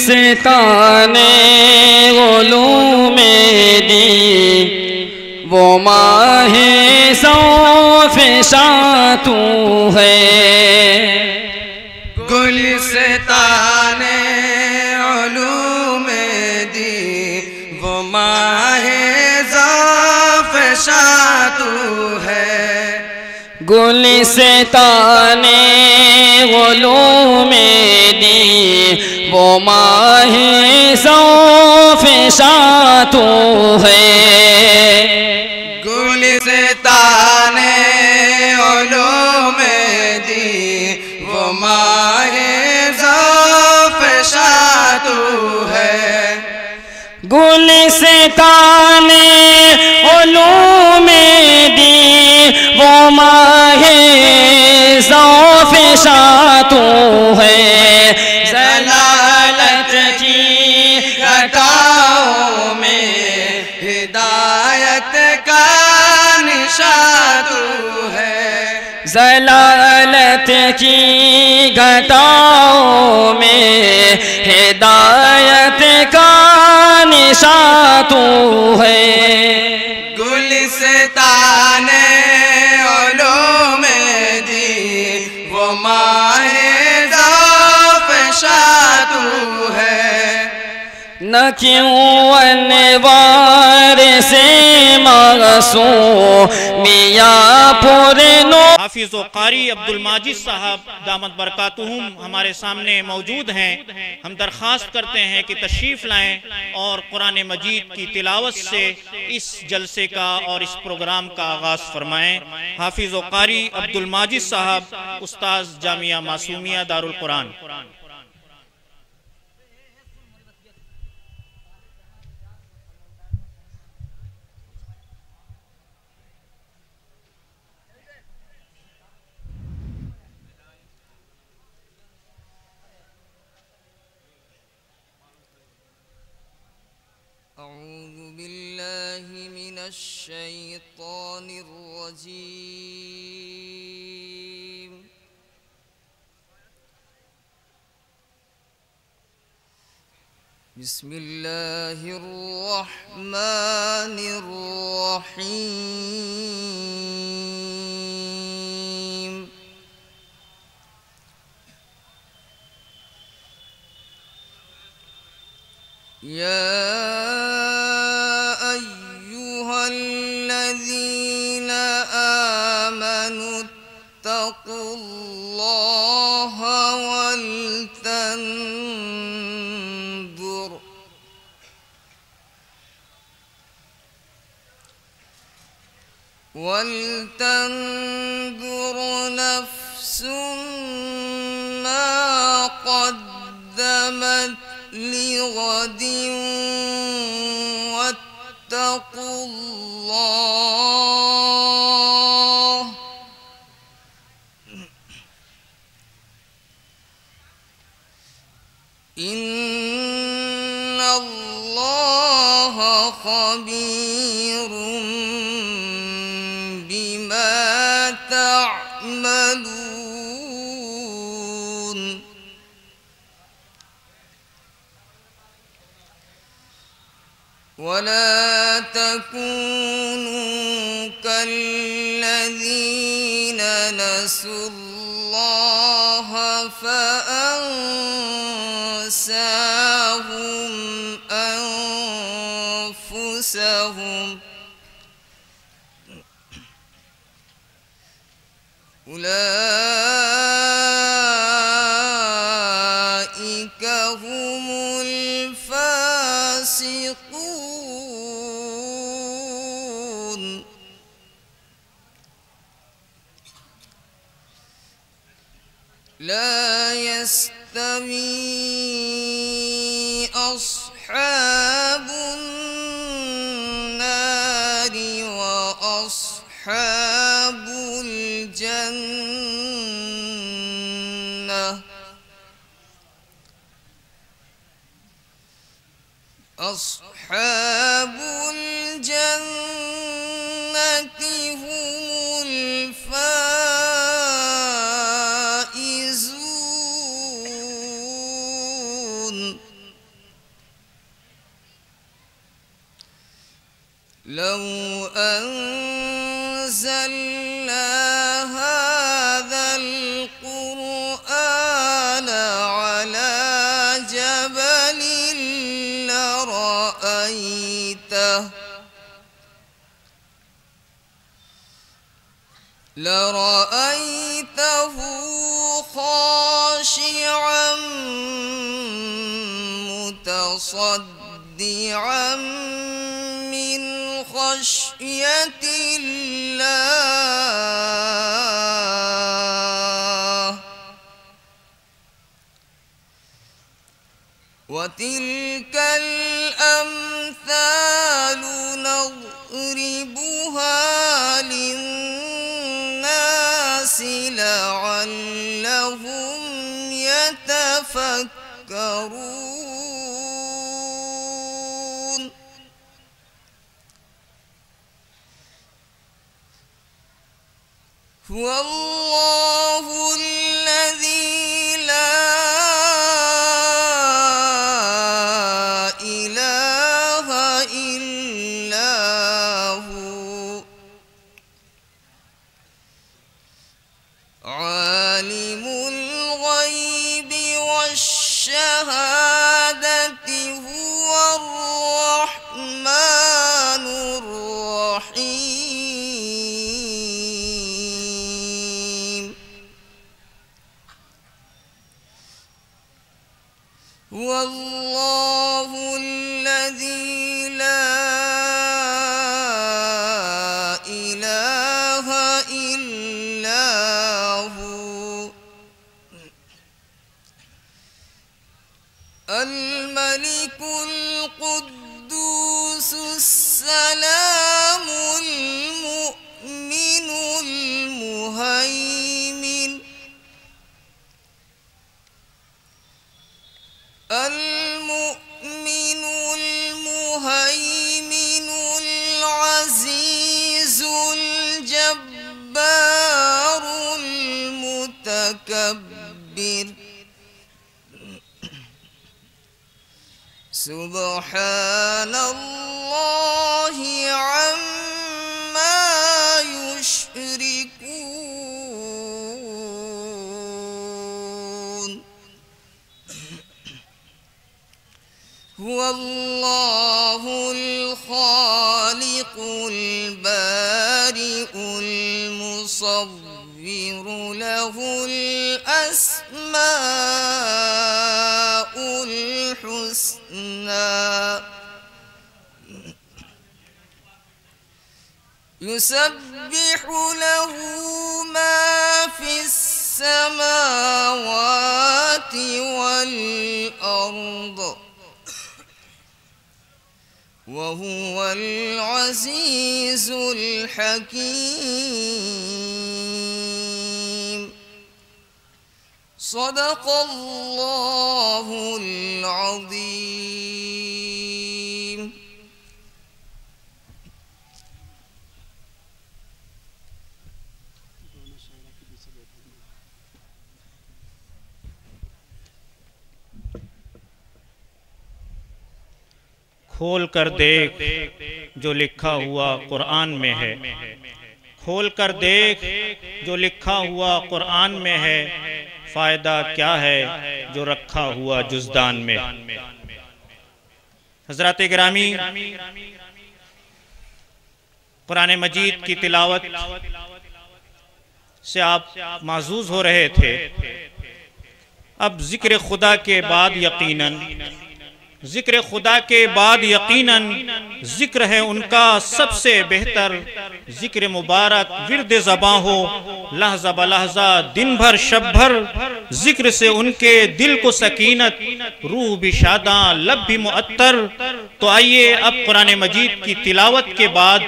गुलिस्ताने उलूम दी वो माहे सौफ़िशा तू है। गुलिस्ताने उलूम दी वो माहे सौफ़िशा तू है। गुलिस्ताने उलूम दी वो माहे सौफ़िशा तू है। गुलिस्ताने उलूम दी वो माहे सौफ़िशा तू है। गुलिस्ताने उलूम दी वो माहे सौफ़िशा तू है। ज़लालत की घटाओं में हिदायत का निशान तू है। ज़लालत की घटाओं में हिदायत का निशान तू है। गुलिस्ताने उलूम दी वो माहे सौफ़िशा तू है। न क्यों अनवार से मासूमिया पुरनो। हाफिज़ व कारी अब्दुल माजिद साहब दामत बरकातुहुम हमारे सामने मौजूद हैं। हम दरख्वास्त करते हैं कि तशरीफ़ लाएं और कुरान मजीद की तिलावत से इस जलसे का और इस प्रोग्राम का आगाज़ फरमाएं। हाफिज़ व कारी अब्दुल माजिद साहब, उस्ताद जामिया मासूमिया दारुल कुरान। أعوذ بالله من الشيطان الرجيم بسم الله الرحمن الرحيم يا أيها الذين آمنوا اتقوا الله ولتنظر نفس ما قدمت لغد واتقوا الله إن الله خبير بما تعملون ولا تكونوا كالذين نسوا الله فأنساهم أنفسهم أولئك هم الفاسقون لا يستوي أصحاب النار وأصحاب الجنة أصحاب الجنة هم الفائزون لو أنزلنا هذا القرآن على جبل لرأيته خاشعا متصدعا من خشية الله. وتلك الأمثال نضربها للناس لعلهم يتفكرون. هو الله الذي لا إله إلا هو عالم الغيب والشهادة هو الرحمن الرحيم. هو الله الذي لا إله إلا هو الملك القدوس السلام المؤمن المهيمن العزيز الجبار المتكبر. سبحان الله عما يشركون. هو الله الخالق البارئ المصور له الأسماء الحسنى. يسبح له ما في السماوات والأرض وهو العزيز الحكيم. صدق الله العظيم. खोल कर देख जो लिखा हुआ कुरान में है। खोल कर देख जो लिखा हुआ कुरान में है। फायदा क्या है जो रखा हुआ जुज़दान में। हज़रात गिरामी, कुरान मजीद की तिलावत से आप माज़ूज़ हो रहे थे। अब ज़िक्र खुदा के बाद यकीनन ज़िक्र खुदा के बाद यकीनन ज़िक्र है उनका सबसे बेहतर। ज़िक्र मुबारक विर्द ज़बां हो लहज़ा बलहज़ा दिन भर शब भर। ज़िक्र से उनके दिल को सकीनत रूह भी शादां लब भी मुअत्तर। तो आइए अब कुरान मजीद की तिलावत के बाद